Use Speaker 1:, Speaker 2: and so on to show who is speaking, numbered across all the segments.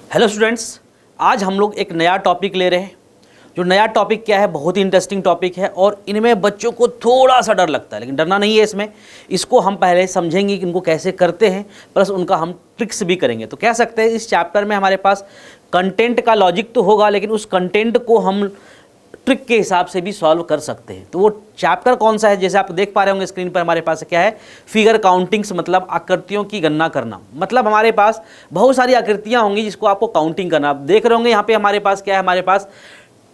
Speaker 1: Hello students, आज हम लोग एक नया टॉपिक ले रहे हैं। जो नया टॉपिक क्या है, बहुत ही इंटरेस्टिंग टॉपिक है और इनमें बच्चों को थोड़ा सा डर लगता है, लेकिन डरना नहीं है इसमें। इसको हम पहले समझेंगे कि इनको कैसे करते हैं, प्लस उनका हम ट्रिक्स भी करेंगे। तो कह सकते हैं इस चैप्टर में हमारे पास कंटेंट का लॉजिक तो होगा, लेकिन उस कंटेंट को हम ट्रिक के हिसाब से भी सॉल्व कर सकते हैं। तो वो चैप्टर कौन सा है, जैसे आप देख पा रहे होंगे स्क्रीन पर हमारे पास क्या है, फिगर काउंटिंग्स, मतलब आकृतियों की गणना करना। मतलब हमारे पास बहुत सारी आकृतियां होंगी जिसको आपको काउंटिंग करना। आप देख रहे होंगे यहाँ पे हमारे पास क्या है, हमारे पास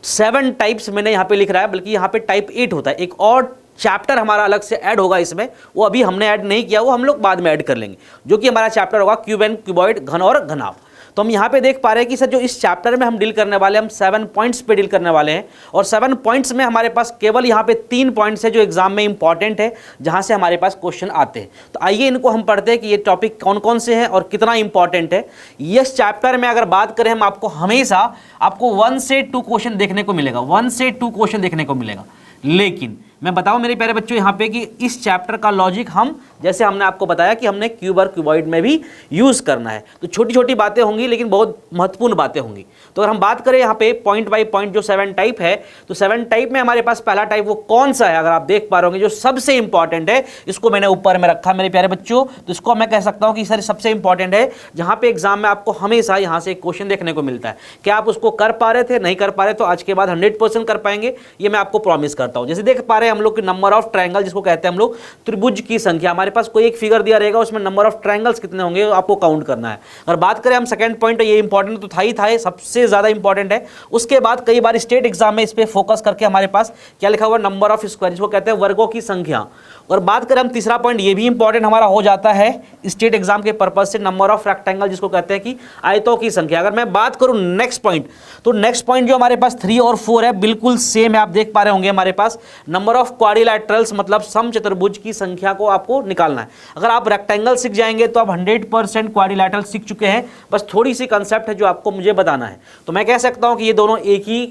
Speaker 1: 7 टाइप्स मैंने यहाँ पे लिख रहा है, बल्कि यहाँ पे टाइप 8 होता है। एक और चैप्टर हमारा अलग से ऐड होगा इसमें, वो अभी हमने ऐड नहीं किया, वो हम लोग बाद में ऐड कर लेंगे, जो कि हमारा चैप्टर होगा क्यूब एंड क्यूबॉइड, घन और घनाभ। तो हम यहाँ पे देख पा रहे हैं कि सर जो इस चैप्टर में हम डील करने वाले हैं, हम 7 पॉइंट्स पे डील करने वाले हैं। और 7 पॉइंट्स में हमारे पास केवल यहाँ पे 3 पॉइंट्स है जो एग्जाम में इंपॉर्टेंट है, जहाँ से हमारे पास क्वेश्चन आते हैं। तो आइए इनको हम पढ़ते हैं कि ये टॉपिक कौन कौन से हैं और कितना इंपॉर्टेंट है। इस चैप्टर में अगर बात करें हम, आपको हमेशा आपको 1 से 2 क्वेश्चन देखने को मिलेगा, 1 से 2 क्वेश्चन देखने को मिलेगा। लेकिन मैं बताऊं मेरे प्यारे बच्चों यहाँ पे कि इस चैप्टर का लॉजिक हम, जैसे हमने आपको बताया कि हमने क्यूब और क्यूबॉइड में भी यूज करना है, तो छोटी छोटी बातें होंगी लेकिन बहुत महत्वपूर्ण बातें होंगी। तो अगर हम बात करें यहाँ पे पॉइंट बाय पॉइंट जो 7 टाइप है, तो 7 टाइप में हमारे पास पहला टाइप वो कौन सा है, अगर आप देख पा रहे होंगे जो सबसे इंपॉर्टेंट है, इसको मैंने ऊपर में रखा मेरे प्यारे बच्चों। तो इसको मैं कह सकता हूँ कि सर सबसे इंपॉर्टेंट है, जहाँ पे एग्जाम में आपको हमेशा यहाँ से एक क्वेश्चन देखने को मिलता है। क्या आप उसको कर पा रहे थे, नहीं कर पा रहे, तो आज के बाद 100% कर पाएंगे, ये मैं आपको प्रॉमिस करता हूँ। जैसे देख पा रहे हैं हम लोग नंबर ऑफ ट्रायंगल, जिसको कहते हैं हम लोग त्रिभुज की संख्या। हमारे पास कोई एक फिगर दिया रहेगा, उसमें नंबर ऑफ ट्रायंगल्स कितने होंगे आपको काउंट करना है। अगर बात करें हम सेकंड पॉइंट, ये इंपॉर्टेंट तो था ही था, सबसे ज्यादा इंपॉर्टेंट है। उसके बाद कई बार स्टेट एग्जाम में इस पे फोकस करके हमारे पास क्या लिखा हुआ, नंबर ऑफ स्क्वायर, जिसको कहते हैं वर्गों की संख्या। और बात करें हम तीसरा पॉइंट, ये भी इंपॉर्टेंट हमारा हो जाता है स्टेट एग्जाम के पर्पज से, नंबर ऑफ रेक्टेंगल, जिसको कहते हैं कि आयतों की संख्या। अगर मैं बात करूं नेक्स्ट पॉइंट, तो नेक्स्ट पॉइंट जो हमारे पास 3 और 4 है, बिल्कुल सेम है। आप देख पा रहे होंगे हमारे पास नंबर ऑफ क्वाड्रिलैटरल्स, मतलब समचतुर्भुज की संख्या को आपको निकालना है। अगर आप रेक्टेंगल सीख जाएंगे तो आप 100% क्वाड्रिलैटरल सीख चुके हैं, बस थोड़ी सी कंसेप्ट है जो आपको मुझे बताना है। तो मैं कह सकता हूं कि ये दोनों एक ही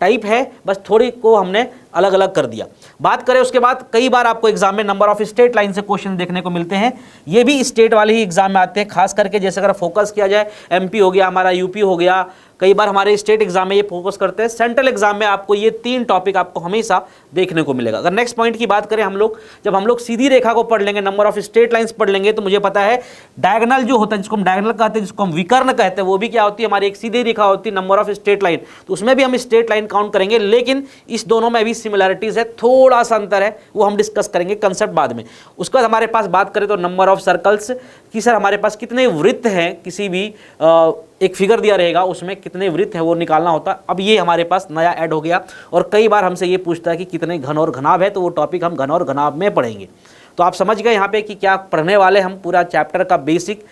Speaker 1: टाइप है, बस थोड़ी को हमने अलग अलग कर दिया। बात करें उसके बाद, कई बार आपको एग्जाम में नंबर ऑफ स्टेट लाइन से क्वेश्चन देखने को मिलते हैं, ये भी स्टेट वाले ही एग्जाम में आते हैं। खास करके जैसे अगर फोकस किया जाए, एमपी हो गया हमारा, यूपी हो गया, कई बार हमारे स्टेट एग्जाम में ये फोकस करते हैं। सेंट्रल एग्जाम में आपको ये 3 टॉपिक आपको हमेशा देखने को मिलेगा। अगर नेक्स्ट पॉइंट की बात करें हम लोग, जब हम लोग सीधी रेखा को पढ़ लेंगे, नंबर ऑफ स्ट्रेट लाइंस पढ़ लेंगे, तो मुझे पता है डायगोनल जो होता है, जिसको हम डायगोनल कहते हैं, जिसको हम विकर्ण कहते हैं, वो भी क्या होती है, हमारी एक सीधी रेखा होती है, नंबर ऑफ स्ट्रेट लाइन। तो उसमें भी हम स्ट्रेट लाइन काउंट करेंगे, लेकिन इस दोनों में भी सिमिलैरिटीज है, थोड़ा सा अंतर है, वो हम डिस्कस करेंगे कंसेप्ट बाद में। उसके बाद हमारे पास बात करें तो नंबर ऑफ सर्कल्स कि सर हमारे पास कितने वृत्त हैं, किसी भी एक फिगर दिया रहेगा उसमें कितने वृत्त हैं वो निकालना होता है। अब ये हमारे पास नया ऐड हो गया। और कई बार हमसे ये पूछता है कि कितने घन और घनाभ है, तो वो टॉपिक हम घन और घनाभ में पढ़ेंगे। तो आप समझ गए यहाँ पे कि क्या पढ़ने वाले हम, पूरा चैप्टर का बेसिक।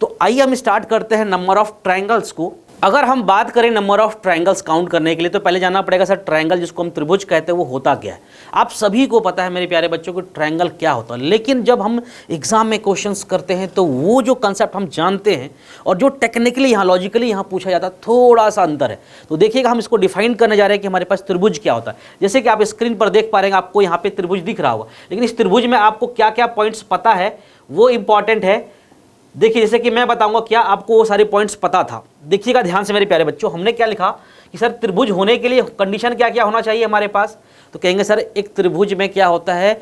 Speaker 1: तो आइए हम स्टार्ट करते हैं नंबर ऑफ ट्रायंगल्स को। अगर हम बात करें नंबर ऑफ ट्रायंगल्स काउंट करने के लिए, तो पहले जानना पड़ेगा सर ट्रायंगल, जिसको हम त्रिभुज कहते हैं, वो होता क्या है। आप सभी को पता है मेरे प्यारे बच्चों को ट्रायंगल क्या होता है, लेकिन जब हम एग्जाम में क्वेश्चंस करते हैं तो वो जो कंसेप्ट हम जानते हैं और जो टेक्निकली यहाँ लॉजिकली यहाँ पूछा जाता है, थोड़ा सा अंतर है। तो देखिएगा हम इसको डिफाइन करने जा रहे हैं कि हमारे पास त्रिभुज क्या होता है। जैसे कि आप स्क्रीन पर देख पा रहे हैं, आपको यहाँ पे त्रिभुज दिख रहा होगा, लेकिन इस त्रिभुज में आपको क्या क्या पॉइंट्स पता है वो इंपॉर्टेंट है। देखिए जैसे कि मैं बताऊंगा क्या आपको वो सारे पॉइंट्स पता था। देखिएगा ध्यान से मेरे प्यारे बच्चों, हमने क्या लिखा कि सर त्रिभुज होने के लिए कंडीशन क्या क्या होना चाहिए हमारे पास। तो कहेंगे सर एक त्रिभुज में क्या होता है,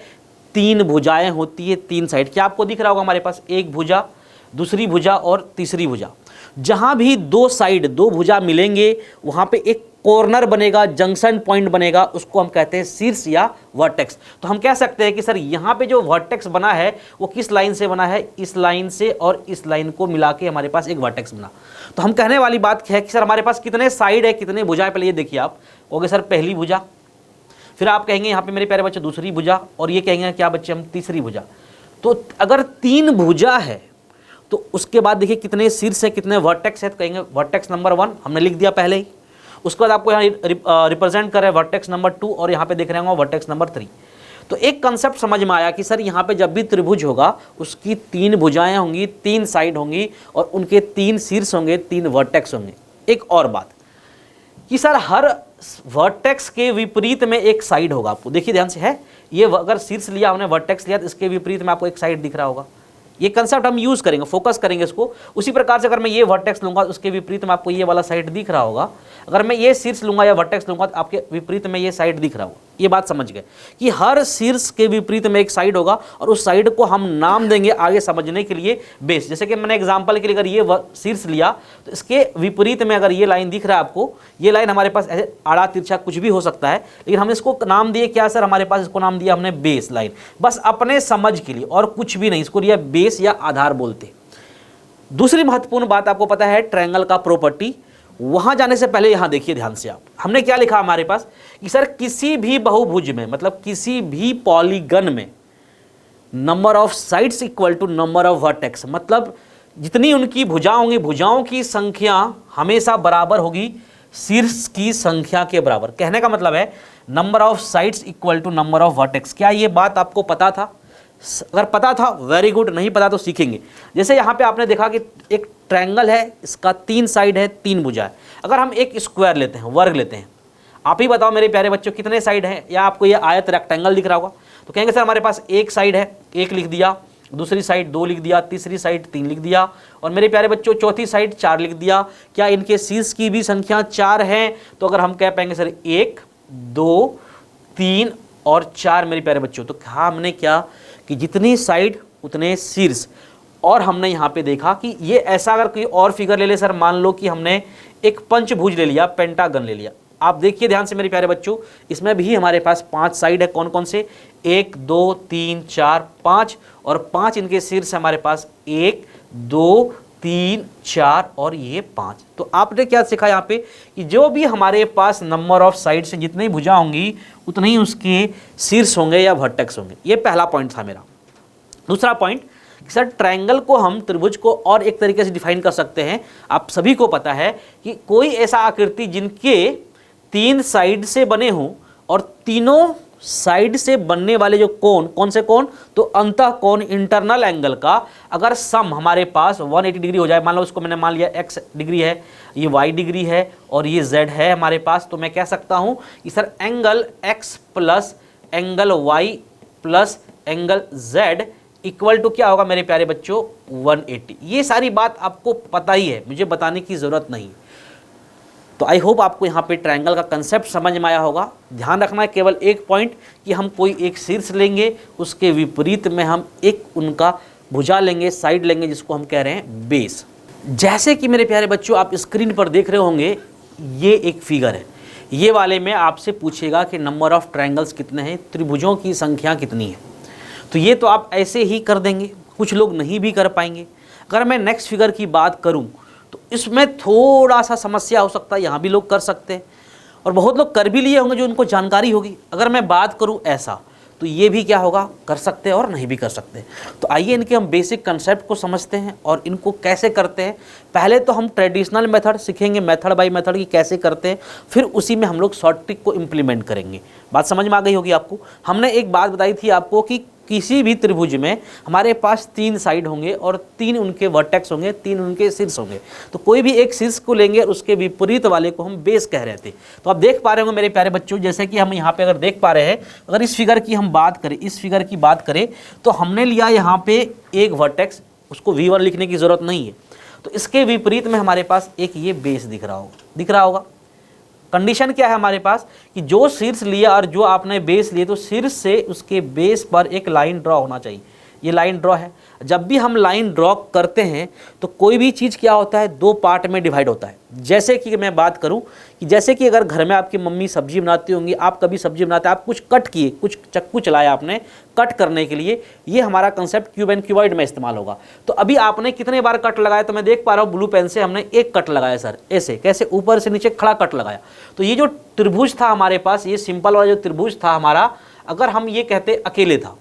Speaker 1: 3 भुजाएं होती है, 3 साइड। क्या आपको दिख रहा होगा हमारे पास, एक भुजा, दूसरी भुजा और तीसरी भुजा। जहां भी 2 साइड 2 भुजा मिलेंगे, वहां पे एक कॉर्नर बनेगा, जंक्शन पॉइंट बनेगा, उसको हम कहते हैं शीर्ष या वर्टेक्स। तो हम कह सकते हैं कि सर यहाँ पे जो वर्टेक्स बना है वो किस लाइन से बना है, इस लाइन से, और इस लाइन को मिला के हमारे पास एक वर्टेक्स बना। तो हम कहने वाली बात क्या है कि सर हमारे पास कितने साइड है, कितने भुजाएं। पहले ये देखिए, आप कहोगे सर पहली भुजा, फिर आप कहेंगे यहाँ पे मेरे प्यारे बच्चे दूसरी भुजा, और ये कहेंगे क्या बच्चे हम, तीसरी भुजा। तो अगर 3 भुजा है तो उसके बाद देखिए कितने शीर्ष है, कितने वर्टेक्स है। तो कहेंगे वर्टेक्स नंबर 1 हमने लिख दिया पहले ही। उसके बाद आपको यहाँ रिप्रेजेंट कर रहे हैं वर्टेक्स नंबर 2, और यहाँ पे देख रहे होंगे वर्टेक्स नंबर 3। तो एक कंसेप्ट समझ में आया कि सर यहाँ पे जब भी त्रिभुज होगा उसकी 3 भुजाएं होंगी, 3 साइड होंगी, और उनके 3 शीर्ष होंगे, 3 वर्टेक्स होंगे। एक और बात कि सर हर वर्टेक्स के विपरीत में एक साइड होगा। आपको देखिए ध्यान से है, ये अगर शीर्ष लिया हमने, वर्टेक्स लिया, तो इसके विपरीत में आपको एक साइड दिख रहा होगा। ये कंसेप्ट हम यूज़ करेंगे, फोकस करेंगे इसको। उसी प्रकार से अगर मैं ये वर्टेक्स लूँगा उसके विपरीत में आपको ये वाला साइड दिख रहा होगा, अगर मैं ये शीर्ष लूँगा या वर्टेक्स लूँगा तो आपके विपरीत में ये साइड दिख रहा होगा। ये बात समझ गए कि हर शीर्ष के विपरीत में एक साइड होगा और उस साइड को हम नाम देंगे आगे समझने के लिए बेस। जैसे कि मैंने एग्जांपल के लिए अगर ये शीर्ष लिया तो इसके विपरीत में अगर ये लाइन दिख रहा है आपको, ये लाइन हमारे पास ऐसे आड़ा तिरछा कुछ भी हो सकता है, लेकिन हमने इसको नाम दिए क्या सर, हमारे पास इसको नाम दिया हमने बेस लाइन, बस अपने समझ के लिए और कुछ भी नहीं, इसको दिया बेस या आधार बोलते। दूसरी महत्वपूर्ण बात आपको पता है ट्रायंगल का प्रॉपर्टी, वहां जाने से पहले यहां देखिए ध्यान से आप, हमने क्या लिखा हमारे पास कि सर किसी भी बहुभुज में, मतलब किसी भी पॉलीगन में number of sides equal to number of vertex, मतलब जितनी उनकी भुजाएं होंगी, भुजाओं की संख्या हमेशा बराबर होगी शीर्ष की संख्या के बराबर। कहने का मतलब है number of sides equal to number of vertex. क्या ये बात आपको पता था? अगर पता था वेरी गुड, नहीं पता तो सीखेंगे। जैसे यहाँ पे आपने देखा कि एक ट्रायंगल है, इसका 3 साइड है, 3 भुजा है। अगर हम एक स्क्वायर लेते हैं, वर्ग लेते हैं, आप ही बताओ मेरे प्यारे बच्चों कितने साइड हैं, या आपको ये आयत रेक्टेंगल दिख रहा होगा तो कहेंगे सर हमारे पास एक साइड है, 1 लिख दिया, दूसरी साइड 2 लिख दिया, तीसरी साइड 3 लिख दिया, और मेरे प्यारे बच्चों चौथी साइड 4 लिख दिया। क्या इनके शीर्ष की भी संख्या 4 है? तो अगर हम कह पाएंगे सर 1 2 3 और 4 मेरे प्यारे बच्चों, तो हमने क्या कि जितनी साइड उतने शीर्ष। और हमने यहाँ पे देखा कि ये ऐसा अगर कोई और फिगर ले ले सर, मान लो कि हमने एक पंचभुज ले लिया, पेंटागन ले लिया। आप देखिए ध्यान से मेरे प्यारे बच्चों, इसमें भी हमारे पास 5 साइड है। कौन कौन से? 1 2 3 4 5, और 5 इनके शीर्ष हमारे पास 1 2 3 4 और ये 5। तो आपने क्या सीखा यहाँ पे कि जो भी हमारे पास नंबर ऑफ साइड से जितनी भुजा होंगी उतने ही उसके शीर्ष होंगे या वर्टेक्स होंगे। ये पहला पॉइंट था मेरा। दूसरा पॉइंट सर ट्रायंगल को हम त्रिभुज को और एक तरीके से डिफाइन कर सकते हैं। आप सभी को पता है कि कोई ऐसा आकृति जिनके 3 साइड से बने हों और तीनों साइड से बनने वाले जो कोण, कौन से कोण? तो अंतः कोण, इंटरनल एंगल का अगर सम हमारे पास 180 डिग्री हो जाए, मान लो उसको मैंने मान लिया x डिग्री है, ये y डिग्री है और ये z है हमारे पास, तो मैं कह सकता हूं कि sir angle x plus angle y plus angle z equal to क्या होगा मेरे प्यारे बच्चों? 180। ये सारी बात आपको पता ही है, मुझे बताने की ज़रूरत नहीं। तो आई होप आपको यहाँ पे ट्रायंगल का कंसेप्ट समझ में आया होगा। ध्यान रखना है केवल एक पॉइंट कि हम कोई एक शीर्ष लेंगे, उसके विपरीत में हम एक उनका भुजा लेंगे, साइड लेंगे, जिसको हम कह रहे हैं बेस। जैसे कि मेरे प्यारे बच्चों आप स्क्रीन पर देख रहे होंगे, ये एक फिगर है। ये वाले में आपसे पूछेगा कि नंबर ऑफ ट्रायंगल्स कितने हैं, त्रिभुजों की संख्या कितनी है। तो ये तो आप ऐसे ही कर देंगे, कुछ लोग नहीं भी कर पाएंगे। अगर मैं नेक्स्ट फिगर की बात करूं तो इसमें थोड़ा सा समस्या हो सकता है, यहाँ भी लोग कर सकते हैं और बहुत लोग कर भी लिए होंगे जो उनको जानकारी होगी। अगर मैं बात करूं ऐसा तो ये भी क्या होगा, कर सकते हैं और नहीं भी कर सकते। तो आइए इनके हम बेसिक कंसेप्ट को समझते हैं और इनको कैसे करते हैं। पहले तो हम ट्रेडिशनल मेथड सीखेंगे, मेथड बाय मेथड की कैसे करते हैं, फिर उसी में हम लोग शॉर्ट ट्रिक को इम्प्लीमेंट करेंगे। बात समझ में आ गई होगी आपको। हमने एक बात बताई थी आपको कि किसी भी त्रिभुज में हमारे पास 3 साइड होंगे और 3 उनके वर्टेक्स होंगे, 3 उनके शीर्ष होंगे। तो कोई भी एक शीर्ष को लेंगे और उसके विपरीत वाले को हम बेस कह रहे थे। तो आप देख पा रहे होंगे मेरे प्यारे बच्चों, जैसे कि हम यहाँ पे अगर देख पा रहे हैं, अगर इस फिगर की हम बात करें, इस फिगर की बात करें तो हमने लिया यहाँ पे एक वर्टेक्स, उसको V1 लिखने की जरूरत नहीं है। तो इसके विपरीत में हमारे पास एक ये बेस दिख रहा होगा। कंडीशन क्या है हमारे पास कि जो शीर्ष लिया और जो आपने बेस लिए, तो शीर्ष से उसके बेस पर एक लाइन ड्रॉ होना चाहिए। ये लाइन ड्रॉ है। जब भी हम लाइन ड्रॉ करते हैं तो कोई भी चीज़ क्या होता है, 2 पार्ट में डिवाइड होता है। जैसे कि मैं बात करूं कि जैसे कि अगर घर में आपकी मम्मी सब्जी बनाती होंगी, आप कभी सब्जी बनाते हैं, आप कुछ कट किए, कुछ चक्कू चलाया आपने कट करने के लिए, ये हमारा कंसेप्ट क्यूब एंड क्यूबॉइड में इस्तेमाल होगा। तो अभी आपने कितने बार कट लगाया? तो मैं देख पा रहा हूँ ब्लू पेन से हमने एक कट लगाया सर, ऐसे कैसे ऊपर से नीचे खड़ा कट लगाया। तो ये जो त्रिभुज था हमारे पास, ये सिंपल वाला जो त्रिभुज था हमारा, अगर हम ये कहते अकेले था,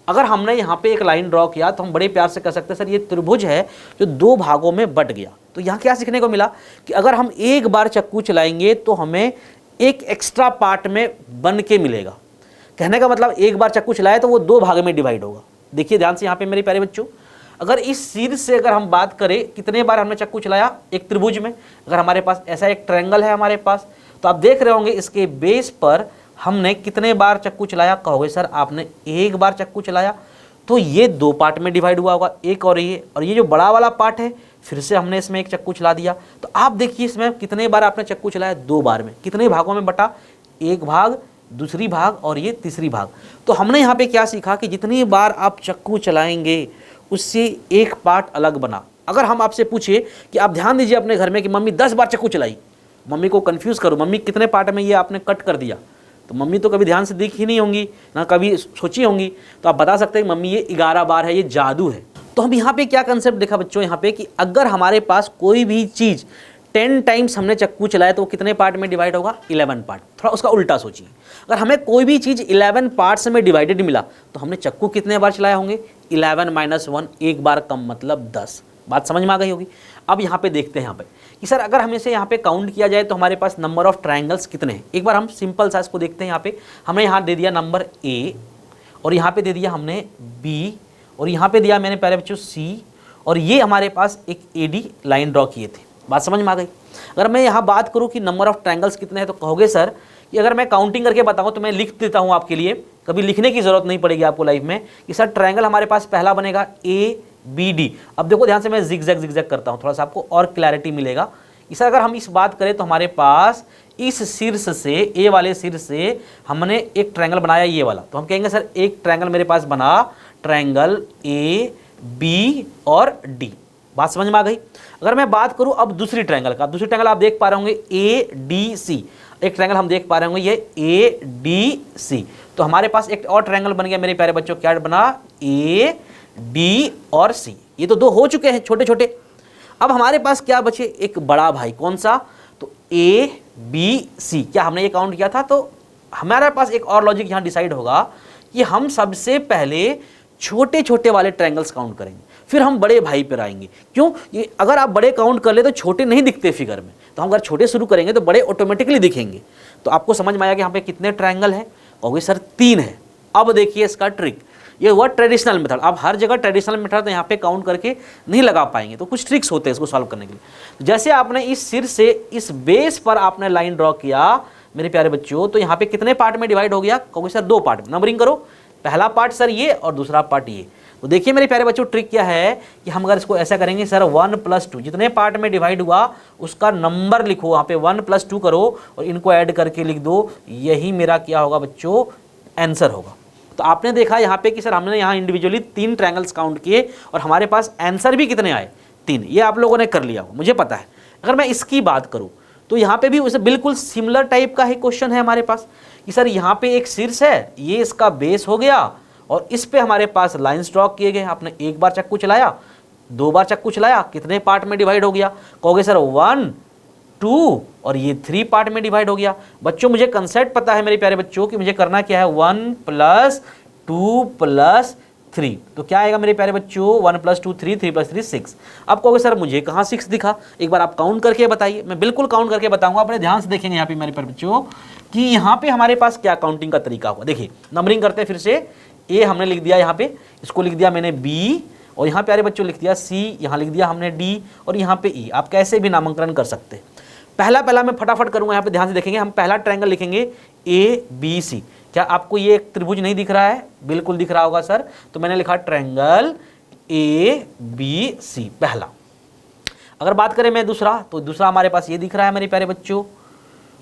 Speaker 1: अगर हमने यहाँ पे एक लाइन ड्रॉ किया तो हम बड़े प्यार से कह सकते हैं सर ये त्रिभुज है जो 2 भागों में बट गया। तो यहाँ क्या सीखने को मिला कि अगर हम एक बार चक्कू चलाएंगे तो हमें एक एक्स्ट्रा पार्ट में बन के मिलेगा। कहने का मतलब एक बार चक्कू चलाए तो वो 2 भाग में डिवाइड होगा। देखिए ध्यान से यहाँ पे मेरे प्यारे बच्चों, अगर इस शीर्ष से अगर हम बात करें कितने बार हमने चक्कू चलाया एक त्रिभुज में, अगर हमारे पास ऐसा एक ट्रायंगल है हमारे पास, तो आप देख रहे होंगे इसके बेस पर हमने कितने बार चक्कू चलाया? कहोगे सर आपने एक बार चक्कू चलाया। तो ये 2 पार्ट में डिवाइड हुआ होगा, एक और ये जो बड़ा वाला पार्ट है, फिर से हमने इसमें एक चक्कू चला दिया। तो आप देखिए इसमें कितने बार आपने चक्कू चलाया, 2 बार में। कितने भागों में बटा, 1 भाग, दूसरी भाग और ये तीसरी भाग। तो हमने यहाँ पे क्या सीखा कि जितनी बार आप चक्कू चलाएंगे उससे एक पार्ट अलग बना। अगर हम आपसे पूछे कि आप ध्यान दीजिए अपने घर में कि मम्मी 10 बार चक्कू चलाई, मम्मी को कंफ्यूज करो, मम्मी कितने पार्ट में ये आपने कट कर दिया, तो मम्मी तो कभी ध्यान से दिख ही नहीं होंगी ना कभी सोची होंगी, तो आप बता सकते हैं मम्मी ये 11 बार है, ये जादू है। तो हम यहाँ पे क्या कंसेप्ट देखा बच्चों, यहाँ पे कि अगर हमारे पास कोई भी चीज़ 10 टाइम्स हमने चक्कू चलाया तो वो कितने पार्ट में डिवाइड होगा, 11 पार्ट। थोड़ा उसका उल्टा सोचिए, अगर हमें कोई भी चीज़ 11 पार्ट्स में डिवाइडेड मिला तो हमने चक्कू कितने बार चलाए होंगे, 11 - 1, एक बार कम मतलब 10। बात समझ में आ गई होगी। अब यहाँ पे देखते हैं यहाँ पे कि सर अगर हमें से यहाँ पे काउंट किया जाए तो हमारे पास नंबर ऑफ ट्रायंगल्स कितने हैं। एक बार हम सिंपल सा इसको देखते हैं। यहाँ पे हमने यहाँ दे दिया नंबर A, और यहाँ पे दे दिया हमने B, और यहाँ पे दिया मैंने प्यारे बच्चों C, और ये हमारे पास एक AD लाइन ड्रॉ किए थे। बात समझ में आ गई। अगर मैं यहाँ बात करूँ कि नंबर ऑफ ट्रायंगल्स कितने हैं तो कहोगे सर कि अगर मैं काउंटिंग करके बताऊँ तो मैं लिख देता हूँ आपके लिए, कभी लिखने की ज़रूरत नहीं पड़ेगी आपको लाइफ में कि सर ट्रायंगल हमारे पास पहला बनेगा ABD। अब देखो ध्यान से मैं जिगजैग करता हूँ, थोड़ा सा आपको और क्लैरिटी मिलेगा। इस अगर हम इस बात करें तो हमारे पास इस शीर्ष से, ए वाले शीर्ष से हमने एक ट्रायंगल बनाया ये वाला, तो हम कहेंगे सर एक ट्रायंगल मेरे पास बना, ट्रायंगल AB और D। बात समझ में आ गई। अगर मैं बात करूं अब दूसरी ट्रायंगल का, दूसरी ट्रायंगल आप देख पा रहे होंगे ADC, एक ट्रायंगल हम देख पा रहे होंगे ये ADC। तो हमारे पास एक और ट्रायंगल बन गया मेरे प्यारे बच्चों, क्या बना, AD और C। ये तो 2 हो चुके हैं छोटे छोटे। अब हमारे पास क्या बचे, एक बड़ा भाई, कौन सा, तो ABC। क्या हमने ये काउंट किया था। तो हमारे पास एक और लॉजिक यहाँ डिसाइड होगा कि हम सबसे पहले छोटे छोटे वाले ट्रायंगल्स काउंट करेंगे, फिर हम बड़े भाई पर आएंगे। क्यों, ये अगर आप बड़े काउंट कर ले तो छोटे नहीं दिखते फिगर में, तो हम अगर छोटे शुरू करेंगे तो बड़े ऑटोमेटिकली दिखेंगे। तो आपको समझ में आया कि यहाँ पे कितने ट्रायंगल हैं, कहोगे सर 3 है। अब देखिए इसका ट्रिक, ये हुआ ट्रेडिशनल मेथड। अब हर जगह ट्रेडिशनल मेथड तो यहाँ पे काउंट करके नहीं लगा पाएंगे, तो कुछ ट्रिक्स होते हैं इसको सॉल्व करने के लिए। जैसे आपने इस सिर से इस बेस पर आपने लाइन ड्रॉ किया मेरे प्यारे बच्चों, तो यहाँ पे कितने पार्ट में डिवाइड हो गया, कहोगे सर 2 पार्ट में। नंबरिंग करो, पहला पार्ट सर ये और दूसरा पार्ट ये। तो देखिए मेरे प्यारे बच्चों ट्रिक क्या है कि हम अगर इसको ऐसा करेंगे सर 1 + 2, जितने पार्ट में डिवाइड हुआ उसका नंबर लिखो, वहाँ पे 1 + 2 करो और इनको ऐड करके लिख दो, यही मेरा क्या होगा बच्चों, आंसर होगा। तो आपने देखा यहाँ पे कि सर हमने यहाँ इंडिविजुअली 3 ट्रायंगल्स काउंट किए और हमारे पास आंसर भी कितने आए, 3। ये आप लोगों ने कर लिया हो, मुझे पता है। अगर मैं इसकी बात करूँ तो यहाँ पे भी उसे बिल्कुल सिमिलर टाइप का ही क्वेश्चन है हमारे पास कि सर यहाँ पे एक शीर्ष है, ये इसका बेस हो गया और इस पे हमारे पास लाइंस ड्रॉ किए गए। आपने 1 बार चक्कू चलाया, 2 बार चक्कू चलाया, कितने पार्ट में डिवाइड हो गया, कहोगे सर 1, 2 और ये 3 पार्ट में डिवाइड हो गया। बच्चों मुझे कंसेप्ट पता है मेरे प्यारे बच्चों कि मुझे करना क्या है, 1 + 2 + 3। तो क्या आएगा मेरे प्यारे बच्चों, 1 + 2 3, 3 + 3 6। अब कहोगे सर मुझे कहाँ 6 दिखा, एक बार आप काउंट करके बताइए। मैं बिल्कुल काउंट करके बताऊंगा, अपने ध्यान से देखेंगे यहाँ पे मेरे प्यारे बच्चों कि यहाँ पे हमारे पास क्या काउंटिंग का तरीका होगा। देखिए नंबरिंग करते हैं फिर से। ए हमने लिख दिया यहाँ पे, इसको लिख दिया मैंने B, और यहाँ प्यारे बच्चों लिख दिया C, यहाँ लिख दिया हमने D, और यहाँ पे E। आप कैसे भी नामांकन कर सकते हैं। पहला मैं फटाफट करूँगा, यहाँ पे ध्यान से देखेंगे। हम पहला ट्रायंगल लिखेंगे ABC। क्या आपको ये एक त्रिभुज नहीं दिख रहा है, बिल्कुल दिख रहा होगा सर। तो मैंने लिखा ट्रायंगल ABC पहला। अगर बात करें मैं दूसरा, तो दूसरा हमारे पास ये दिख रहा है मेरे प्यारे बच्चों,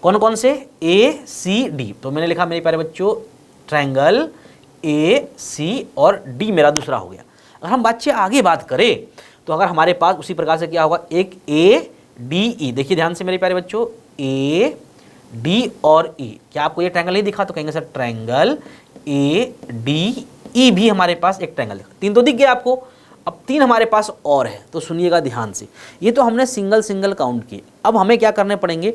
Speaker 1: कौन कौन से, ACD। तो मैंने लिखा मेरे प्यारे बच्चों ट्रायंगल AC और D मेरा दूसरा हो गया। अगर हम बच्चे आगे बात करें तो अगर हमारे पास उसी प्रकार से क्या होगा, एक ADE। देखिए ध्यान से मेरे प्यारे बच्चों, AD और E। क्या आपको ये ट्रायंगल नहीं दिखा, तो कहेंगे सर ट्रायंगल ADE भी हमारे पास एक ट्रायंगल दिखा। 3 तो दिख गया आपको। अब 3 हमारे पास और है, तो सुनिएगा ध्यान से। ये तो हमने सिंगल काउंट किए। अब हमें क्या करने पड़ेंगे,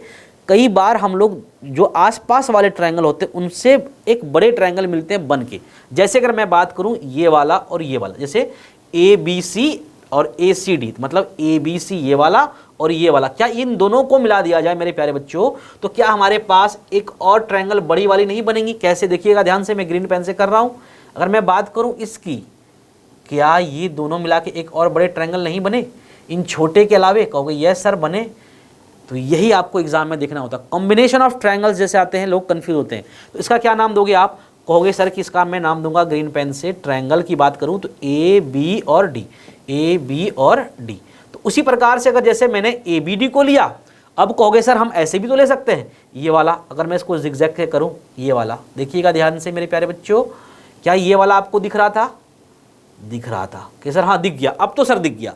Speaker 1: कई बार हम लोग जो आसपास वाले ट्रायंगल होते हैं उनसे एक बड़े ट्रायंगल मिलते हैं बन के। जैसे अगर मैं बात करूं ये वाला और ये वाला, जैसे ABC और ACD, मतलब ABC ये वाला और ये वाला, क्या इन दोनों को मिला दिया जाए मेरे प्यारे बच्चों तो क्या हमारे पास एक और ट्रायंगल बड़ी वाली नहीं बनेगी। कैसे, देखिएगा ध्यान से, मैं ग्रीन पेन से कर रहा हूं। अगर मैं बात करूं इसकी, क्या ये दोनों मिला के एक और बड़े ट्रायंगल नहीं बने इन छोटे के अलावे, कहोगे यस सर बने। तो यही आपको एग्जाम में देखना होता है। कॉम्बिनेशन ऑफ ट्रायंगल्स जैसे आते हैं लोग कंफ्यूज होते हैं, तो इसका क्या नाम दोगे आप, कहोगे सर कि इसका मैं नाम दूंगा ग्रीन पेन से, ट्रायंगल की बात करूं तो ए बी और डी, ए बी और डी। तो उसी प्रकार से अगर जैसे मैंने ए बी डी को लिया, अब कहोगे सर हम ऐसे भी तो ले सकते हैं, ये वाला अगर मैं इसको जिगजैग के करूं, ये वाला देखिएगा ध्यान से मेरे प्यारे बच्चों, क्या ये वाला आपको दिख रहा था? दिख रहा था कि सर हाँ दिख गया, अब तो सर दिख गया।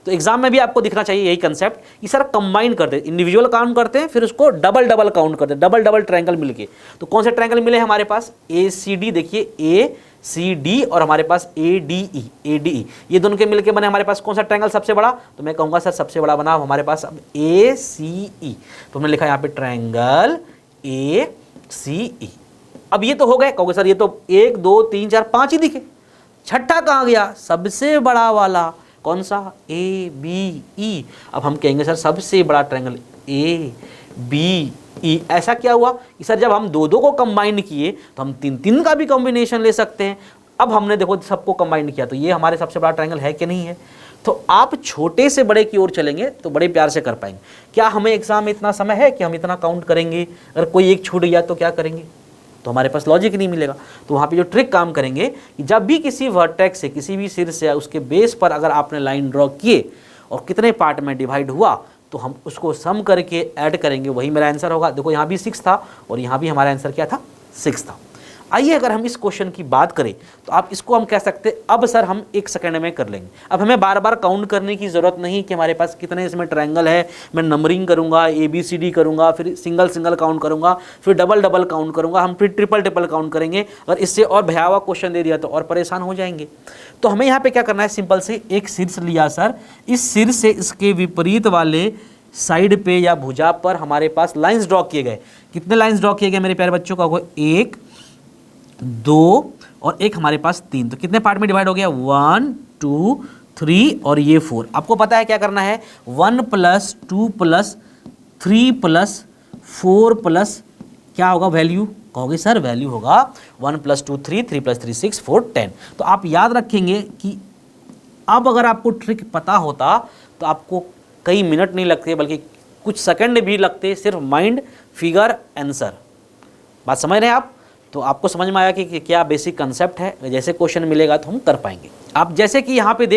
Speaker 1: तो एग्जाम में भी आपको दिखना चाहिए यही कंसेप्ट कि सर कंबाइन करते हैं, इंडिविजुअल काउंट करते हैं, फिर उसको डबल डबल काउंट करते हैं, डबल डबल ट्रायंगल मिलके। तो कौन से ट्रायंगल मिले हमारे पास? ए सी डी, देखिए ए सी डी और हमारे पास A D E, A D E, ये दोनों के मिलके बने हमारे पास कौन सा ट्रायंगल सबसे बड़ा? तो मैं कहूँगा सर सबसे बड़ा बना हमारे पास अब ए सी ई। तो हमने लिखा यहाँ पे ट्रायंगल ए सी ई। अब ये तो हो गए, कहोगे सर ये तो 1 2 3 4 5 ही दिखे, छठा कहाँ गया? सबसे बड़ा वाला कौन सा? A B E. अब हम कहेंगे सर सबसे बड़ा ट्रायंगल ए बी ई। ऐसा क्या हुआ कि सर जब हम दो दो को कंबाइन किए तो हम 3 3 का भी कॉम्बिनेशन ले सकते हैं। अब हमने देखो सबको कंबाइन किया तो ये हमारे सबसे बड़ा ट्रायंगल है कि नहीं है? तो आप छोटे से बड़े की ओर चलेंगे तो बड़े प्यार से कर पाएंगे। क्या हमें एग्जाम में इतना समय है कि हम इतना काउंट करेंगे? अगर कोई एक छूट गया तो क्या करेंगे? तो हमारे पास लॉजिक नहीं मिलेगा। तो वहाँ पे जो ट्रिक काम करेंगे कि जब भी किसी वर्टेक्स से, किसी भी सिर से उसके बेस पर अगर आपने लाइन ड्रॉ किए और कितने पार्ट में डिवाइड हुआ तो हम उसको सम करके ऐड करेंगे, वही मेरा आंसर होगा। देखो यहाँ भी 6 था और यहाँ भी हमारा आंसर क्या था? 6 था। आइए अगर हम इस क्वेश्चन की बात करें तो आप इसको हम कह सकते हैं अब सर हम 1 सेकंड में कर लेंगे। अब हमें बार बार काउंट करने की ज़रूरत नहीं कि हमारे पास कितने इसमें ट्रायंगल है। मैं नंबरिंग करूंगा, ए बी सी डी करूंगा, फिर सिंगल सिंगल काउंट करूंगा, फिर डबल डबल काउंट करूंगा, हम फिर ट्रिपल ट्रिपल काउंट करेंगे। अगर इससे और भयावह क्वेश्चन दे दिया तो और परेशान हो जाएंगे। तो हमें यहाँ पर क्या करना है? सिंपल से एक शीर्ष लिया सर, इस सिर से इसके विपरीत वाले साइड पे या भुजा पर हमारे पास लाइन्स ड्रॉ किए गए। कितने लाइन्स ड्रॉ किए गए मेरे प्यारे बच्चों का? 1 2 और एक हमारे पास 3। तो कितने पार्ट में डिवाइड हो गया? 1 2 3 और ये 4। आपको पता है क्या करना है? 1 + 2 + 3 + 4 प्लस क्या होगा वैल्यू? कहोगे सर वैल्यू होगा 1 + 2 3, 3 + 3 6, 4 10। तो आप याद रखेंगे कि अब अगर आपको ट्रिक पता होता तो आपको कई मिनट नहीं लगते बल्कि कुछ सेकंड भी लगते, सिर्फ माइंड फिगर आंसर। बात समझ रहे हैं आप? तो आपको समझ में आया कि क्या बेसिक कंसेप्ट है। जैसे क्वेश्चन मिलेगा तो हम कर पाएंगे। आप जैसे कि यहाँ पे देख